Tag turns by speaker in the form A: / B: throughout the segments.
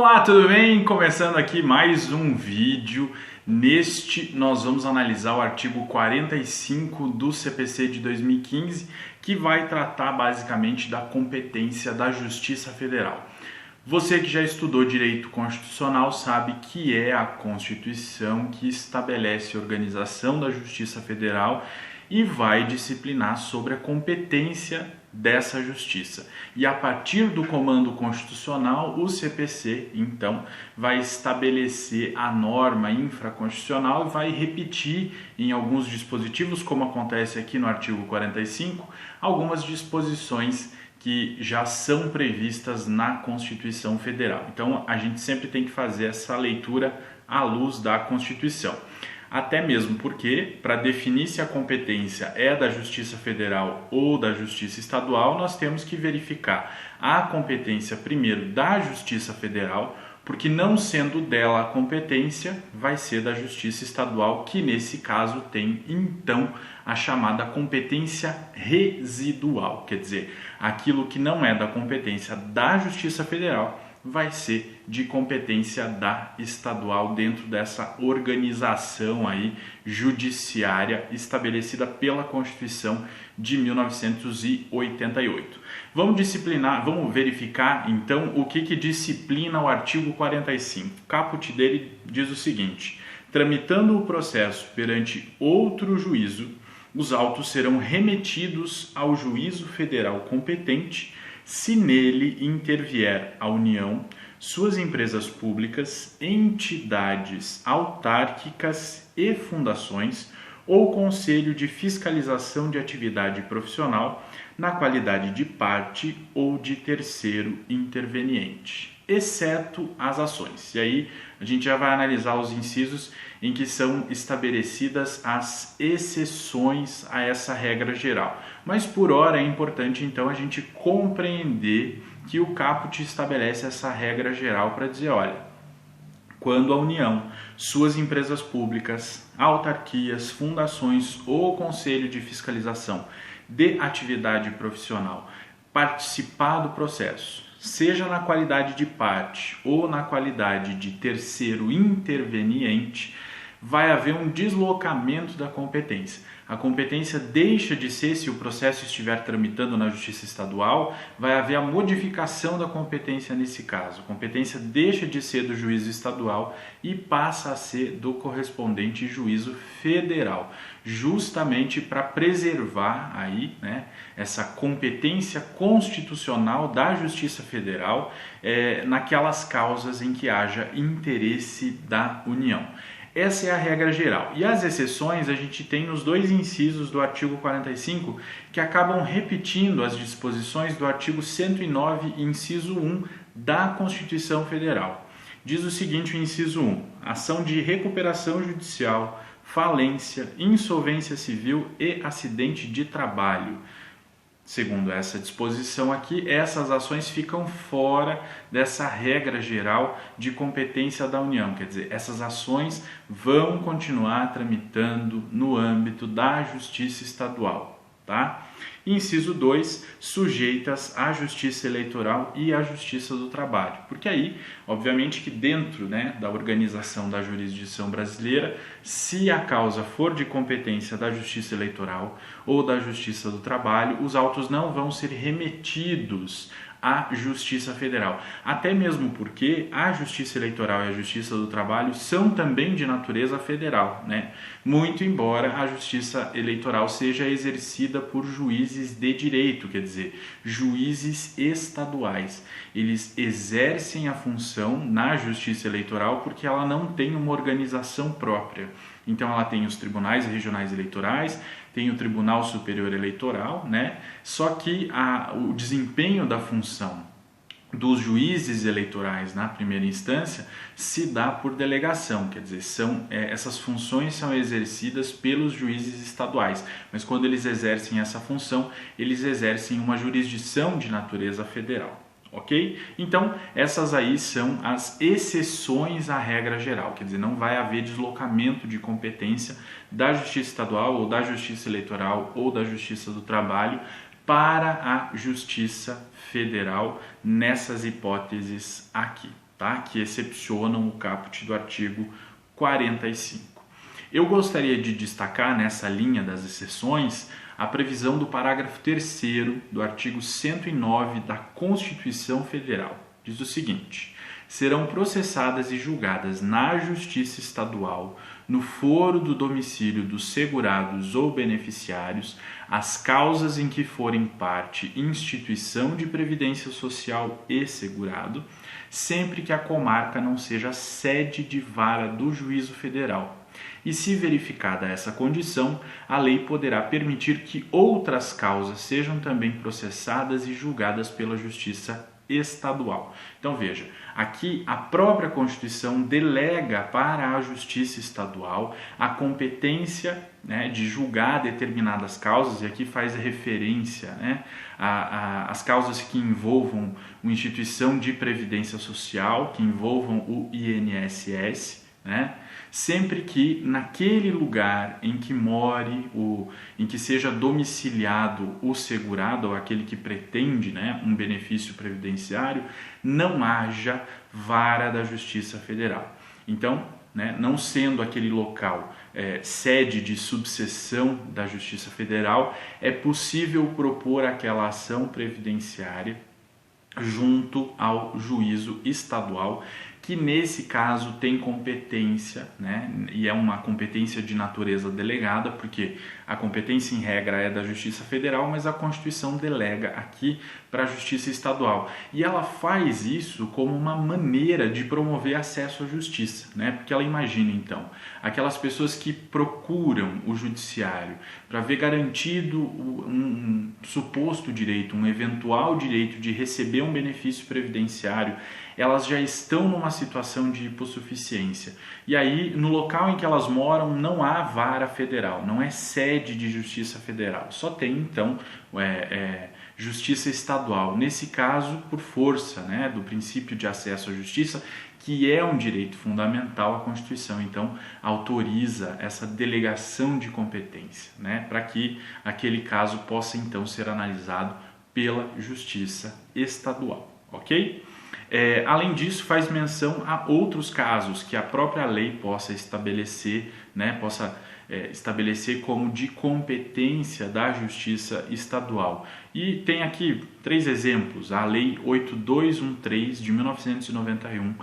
A: Olá, tudo bem? Começando aqui mais um vídeo. Neste nós vamos analisar o artigo 45 do CPC de 2015, que vai tratar basicamente da competência da Justiça Federal. Você que já estudou direito constitucional sabe que é a Constituição que estabelece a organização da Justiça Federal e vai disciplinar sobre a competência dessa justiça. E a partir do comando constitucional, o CPC, então, vai estabelecer a norma infraconstitucional e vai repetir em alguns dispositivos, como acontece aqui no artigo 45, algumas disposições que já são previstas na Constituição Federal. Então, a gente sempre tem que fazer essa leitura à luz da Constituição. Até mesmo porque, para definir se a competência é da Justiça Federal ou da Justiça Estadual, nós temos que verificar a competência primeiro da Justiça Federal, porque não sendo dela a competência, vai ser da Justiça Estadual, que nesse caso tem então a chamada competência residual, quer dizer, aquilo que não é da competência da Justiça Federal vai ser de competência da estadual dentro dessa organização aí judiciária estabelecida pela Constituição de 1988. Vamos verificar então o que disciplina o artigo 45. O caput dele diz o seguinte: tramitando o processo perante outro juízo, os autos serão remetidos ao juízo federal competente se nele intervier a União, suas empresas públicas, entidades autárquicas e fundações ou Conselho de Fiscalização de Atividade Profissional na qualidade de parte ou de terceiro interveniente, exceto as ações. E aí a gente já vai analisar os incisos em que são estabelecidas as exceções a essa regra geral. Mas por hora é importante então a gente compreender que o caput estabelece essa regra geral para dizer, olha, quando a União, suas empresas públicas, autarquias, fundações ou Conselho de Fiscalização de Atividade Profissional participar do processo, seja na qualidade de parte ou na qualidade de terceiro interveniente, vai haver um deslocamento da competência. A competência deixa de ser, se o processo estiver tramitando na Justiça Estadual, vai haver a modificação da competência nesse caso. A competência deixa de ser do juízo estadual e passa a ser do correspondente juízo federal, justamente para preservar aí, essa competência constitucional da Justiça Federal naquelas causas em que haja interesse da União. Essa é a regra geral. E as exceções a gente tem nos dois incisos do artigo 45, que acabam repetindo as disposições do artigo 109, inciso 1 da Constituição Federal. Diz o seguinte, o inciso 1, ação de recuperação judicial, falência, insolvência civil e acidente de trabalho. Segundo essa disposição aqui, essas ações ficam fora dessa regra geral de competência da União. Quer dizer, essas ações vão continuar tramitando no âmbito da Justiça Estadual, tá? Inciso 2, sujeitas à Justiça Eleitoral e à Justiça do Trabalho. Porque aí, obviamente que dentro da organização da jurisdição brasileira, se a causa for de competência da Justiça Eleitoral ou da Justiça do Trabalho, os autos não vão ser remetidos à Justiça Federal. Até mesmo porque a Justiça Eleitoral e a Justiça do Trabalho são também de natureza federal, Muito embora a Justiça Eleitoral seja exercida por juízes de direito, quer dizer, juízes estaduais. Eles exercem a função na Justiça Eleitoral porque ela não tem uma organização própria. Então ela tem os tribunais regionais eleitorais, tem o Tribunal Superior Eleitoral, Só que o desempenho da função dos juízes eleitorais na primeira instância se dá por delegação, quer dizer, essas funções são exercidas pelos juízes estaduais, mas quando eles exercem essa função, eles exercem uma jurisdição de natureza federal. Ok? Então, essas aí são as exceções à regra geral, quer dizer, não vai haver deslocamento de competência da Justiça Estadual ou da Justiça Eleitoral ou da Justiça do Trabalho para a Justiça Federal nessas hipóteses aqui. tá? Que excepcionam o caput do artigo 45. Eu gostaria de destacar nessa linha das exceções a previsão do parágrafo 3º do artigo 109 da Constituição Federal. Diz o seguinte: serão processadas e julgadas na Justiça Estadual, no foro do domicílio dos segurados ou beneficiários, as causas em que forem parte instituição de previdência social e segurado, sempre que a comarca não seja sede de vara do juízo federal. E se verificada essa condição, a lei poderá permitir que outras causas sejam também processadas e julgadas pela Justiça Estadual. Então veja, aqui a própria Constituição delega para a Justiça Estadual a competência, né, de julgar determinadas causas, e aqui faz referência, né, às causas que envolvam uma instituição de previdência social, que envolvam o INSS, né? Sempre que naquele lugar em que more, em que seja domiciliado o segurado ou aquele que pretende, né, um benefício previdenciário, não haja vara da Justiça Federal. Então, né, não sendo aquele local sede de subseção da Justiça Federal, é possível propor aquela ação previdenciária junto ao juízo estadual, que nesse caso tem competência, né? E é uma competência de natureza delegada, porque a competência em regra é da Justiça Federal, mas a Constituição delega aqui para a Justiça Estadual. E ela faz isso como uma maneira de promover acesso à justiça, né? Porque ela imagina, então, aquelas pessoas que procuram o judiciário para ver garantido um suposto direito, um eventual direito de receber um benefício previdenciário, elas já estão numa situação de hipossuficiência. E aí, no local em que elas moram, não há vara federal, não é sede de justiça federal. Só tem, então, justiça estadual. Nesse caso, por força, né, do princípio de acesso à justiça, que é um direito fundamental, a Constituição, então, autoriza essa delegação de competência, né, para que aquele caso possa, então, ser analisado pela Justiça Estadual, ok? Além disso, faz menção a outros casos que a própria lei possa estabelecer, né, estabelecer como de competência da Justiça Estadual. E tem aqui 3 exemplos. A Lei 8213 de 1991,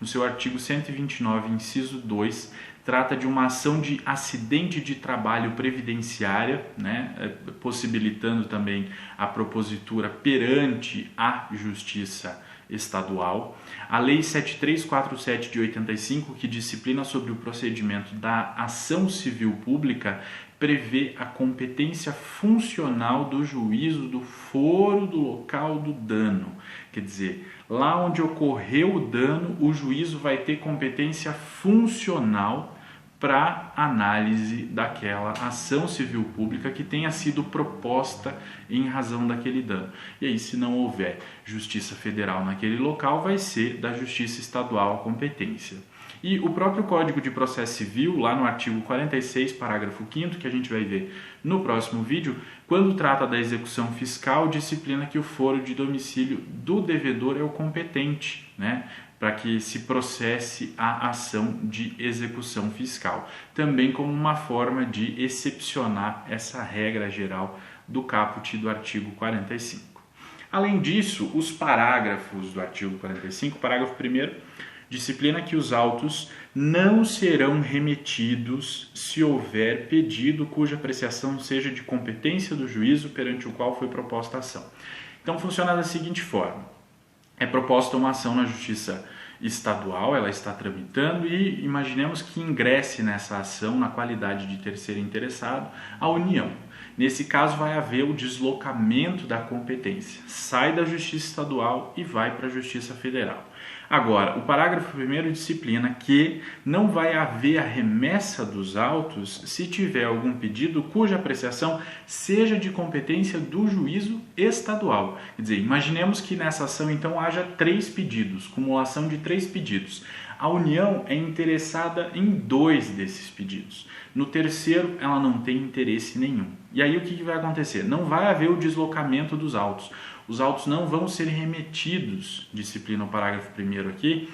A: no seu artigo 129, inciso 2, trata de uma ação de acidente de trabalho previdenciária, né, possibilitando também a propositura perante a Justiça Estadual. A Lei 7347 de 85, que disciplina sobre o procedimento da ação civil pública, prevê a competência funcional do juízo do foro do local do dano. Quer dizer, lá onde ocorreu o dano, o juízo vai ter competência funcional para análise daquela ação civil pública que tenha sido proposta em razão daquele dano. E aí, se não houver Justiça Federal naquele local, vai ser da Justiça Estadual a competência. E o próprio Código de Processo Civil, lá no artigo 46, parágrafo 5º, que a gente vai ver no próximo vídeo, quando trata da execução fiscal, disciplina que o foro de domicílio do devedor é o competente, né, para que se processe a ação de execução fiscal. Também como uma forma de excepcionar essa regra geral do caput do artigo 45. Além disso, os parágrafos do artigo 45, parágrafo 1º, disciplina que os autos não serão remetidos se houver pedido cuja apreciação seja de competência do juízo perante o qual foi proposta a ação. Então funciona da seguinte forma: é proposta uma ação na Justiça Estadual, ela está tramitando e imaginemos que ingresse nessa ação, na qualidade de terceiro interessado, a União. Nesse caso vai haver o deslocamento da competência, sai da Justiça Estadual e vai para a Justiça Federal. Agora, o parágrafo 1º disciplina que não vai haver a remessa dos autos se tiver algum pedido cuja apreciação seja de competência do juízo estadual. Quer dizer, imaginemos que nessa ação então haja 3 pedidos, cumulação de 3 pedidos. A União é interessada em 2 desses pedidos. No terceiro, ela não tem interesse nenhum. E aí o que vai acontecer? Não vai haver o deslocamento dos autos. Os autos não vão ser remetidos, disciplina o parágrafo 1º aqui,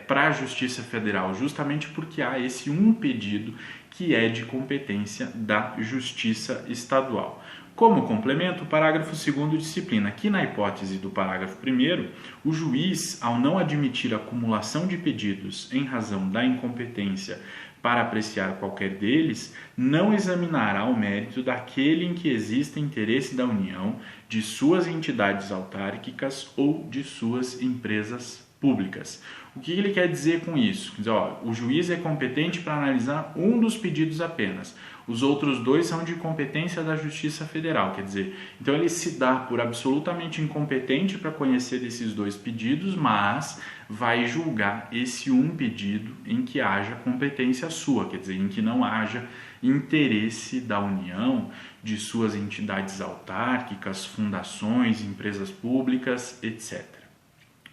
A: para a Justiça Federal, justamente porque há esse um pedido que é de competência da Justiça Estadual. Como complemento, o parágrafo 2º disciplina que, na hipótese do parágrafo 1º, o juiz, ao não admitir a acumulação de pedidos em razão da incompetência para apreciar qualquer deles, não examinará o mérito daquele em que exista interesse da União, de suas entidades autárquicas ou de suas empresas públicas. O que ele quer dizer com isso? Quer dizer, o juiz é competente para analisar um dos pedidos apenas. Os outros 2 são de competência da Justiça Federal, quer dizer, então ele se dá por absolutamente incompetente para conhecer desses 2 pedidos, mas vai julgar esse um pedido em que haja competência sua, quer dizer, em que não haja interesse da União, de suas entidades autárquicas, fundações, empresas públicas, etc.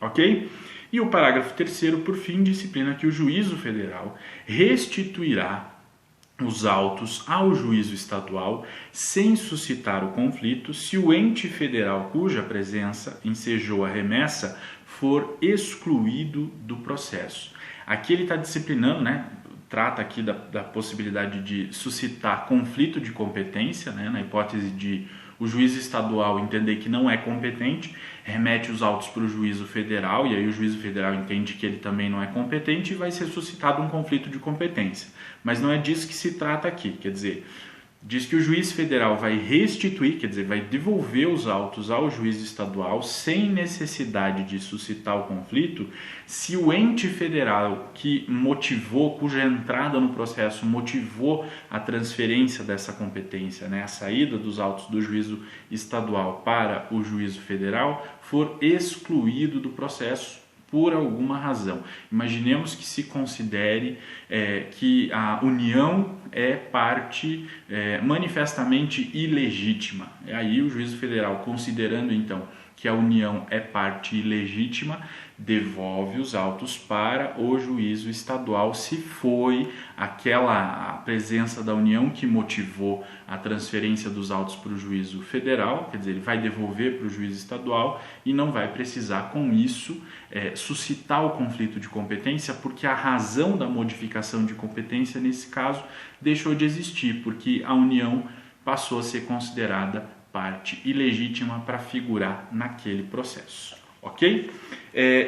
A: Ok? E o parágrafo 3º, por fim, disciplina que o juízo federal restituirá os autos ao juízo estadual sem suscitar o conflito se o ente federal cuja presença ensejou a remessa for excluído do processo. Aqui ele está disciplinando, trata aqui da possibilidade de suscitar conflito de competência, na hipótese de o juiz estadual entender que não é competente, remete os autos para o juízo federal, e aí o juízo federal entende que ele também não é competente e vai ser suscitado um conflito de competência. Mas não é disso que se trata aqui, quer dizer, diz que o juiz federal vai restituir, quer dizer, vai devolver os autos ao juiz estadual sem necessidade de suscitar o conflito, se o ente federal que motivou, cuja entrada no processo motivou a transferência dessa competência, a saída dos autos do juízo estadual para o juízo federal, for excluído do processo por alguma razão. Imaginemos que se considere que a União é parte manifestamente ilegítima. E aí o juízo federal, considerando então que a União é parte ilegítima, devolve os autos para o juízo estadual se foi a presença da União que motivou a transferência dos autos para o juízo federal, quer dizer, ele vai devolver para o juízo estadual e não vai precisar com isso suscitar o conflito de competência, porque a razão da modificação de competência nesse caso deixou de existir, porque a União passou a ser considerada parte ilegítima para figurar naquele processo, ok?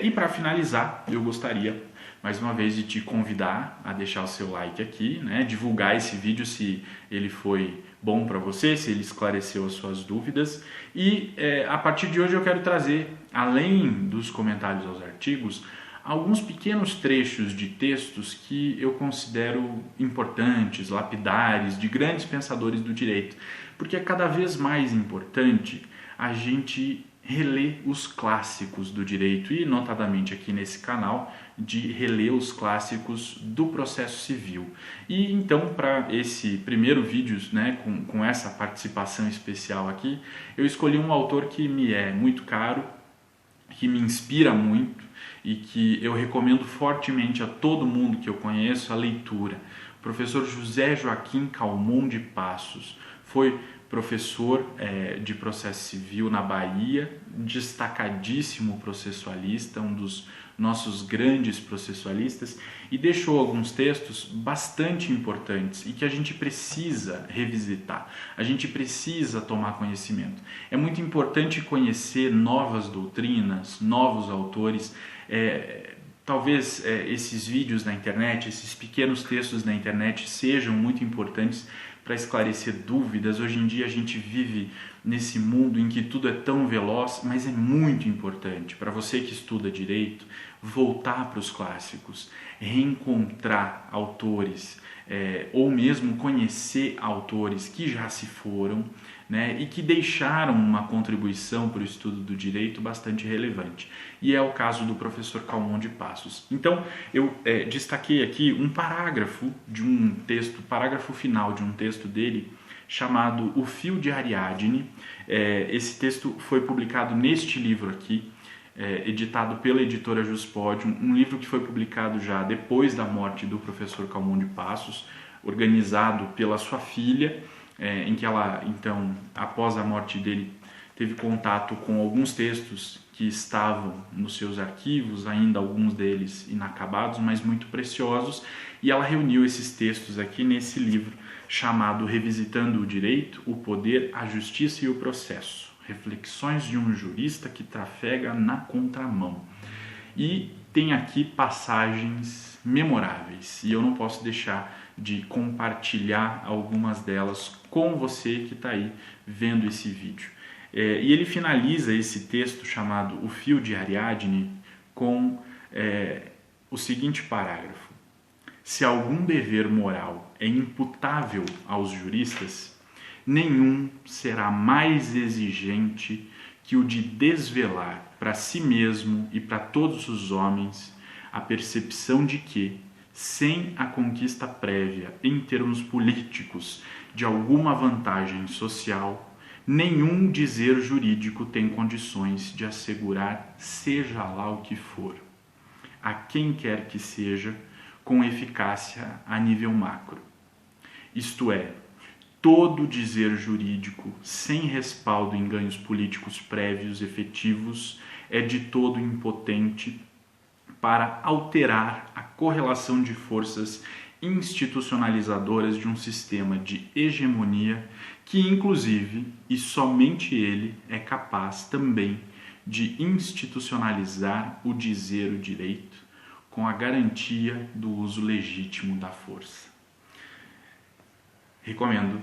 A: E para finalizar, eu gostaria mais uma vez de te convidar a deixar o seu like aqui, divulgar esse vídeo se ele foi bom para você, se ele esclareceu as suas dúvidas. E a partir de hoje eu quero trazer, além dos comentários aos artigos, alguns pequenos trechos de textos que eu considero importantes, lapidares, de grandes pensadores do direito, porque é cada vez mais importante a gente reler os clássicos do direito e, notadamente aqui nesse canal, de reler os clássicos do processo civil. E então, para esse primeiro vídeo, com essa participação especial aqui, eu escolhi um autor que me é muito caro, que me inspira muito e que eu recomendo fortemente a todo mundo que eu conheço a leitura. O professor José Joaquim Calmon de Passos foi professor de processo civil na Bahia, destacadíssimo processualista, um dos nossos grandes processualistas, e deixou alguns textos bastante importantes e que a gente precisa revisitar, a gente precisa tomar conhecimento. É muito importante conhecer novas doutrinas, novos autores. Talvez esses vídeos na internet, esses pequenos textos na internet sejam muito importantes para esclarecer dúvidas. Hoje em dia a gente vive nesse mundo em que tudo é tão veloz, mas é muito importante para você que estuda direito voltar para os clássicos, reencontrar autores, ou mesmo conhecer autores que já se foram, e que deixaram uma contribuição para o estudo do direito bastante relevante. E é o caso do professor Calmon de Passos. Então, eu destaquei aqui um parágrafo de um texto, parágrafo final de um texto dele, chamado O Fio de Ariadne. Esse texto foi publicado neste livro aqui, editado pela editora Juspodium, um livro que foi publicado já depois da morte do professor Calmon de Passos, organizado pela sua filha, em que ela, então, após a morte dele, teve contato com alguns textos que estavam nos seus arquivos, ainda alguns deles inacabados, mas muito preciosos, e ela reuniu esses textos aqui nesse livro chamado Revisitando o Direito, o Poder, a Justiça e o Processo. Reflexões de um jurista que trafega na contramão. E tem aqui passagens memoráveis, e eu não posso deixar de compartilhar algumas delas com você que está aí vendo esse vídeo. E ele finaliza esse texto chamado O Fio de Ariadne com o seguinte parágrafo: se algum dever moral é imputável aos juristas, nenhum será mais exigente que o de desvelar para si mesmo e para todos os homens a percepção de que, sem a conquista prévia em termos políticos de alguma vantagem social, nenhum dizer jurídico tem condições de assegurar seja lá o que for, a quem quer que seja, com eficácia a nível macro. Isto é, todo dizer jurídico sem respaldo em ganhos políticos prévios efetivos é de todo impotente para alterar a correlação de forças institucionalizadoras de um sistema de hegemonia que, inclusive, e somente ele é capaz também de institucionalizar o dizer o direito com a garantia do uso legítimo da força. Recomendo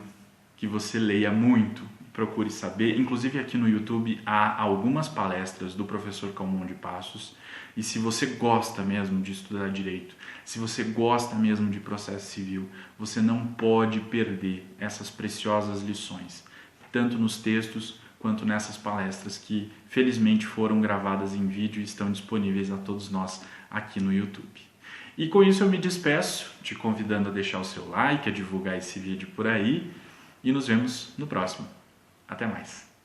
A: que você leia muito, procure saber. Inclusive aqui no YouTube há algumas palestras do professor Calmon de Passos, e se você gosta mesmo de estudar direito, se você gosta mesmo de processo civil, você não pode perder essas preciosas lições, tanto nos textos quanto nessas palestras que felizmente foram gravadas em vídeo e estão disponíveis a todos nós aqui no YouTube. E com isso eu me despeço, te convidando a deixar o seu like, a divulgar esse vídeo por aí, e nos vemos no próximo. Até mais!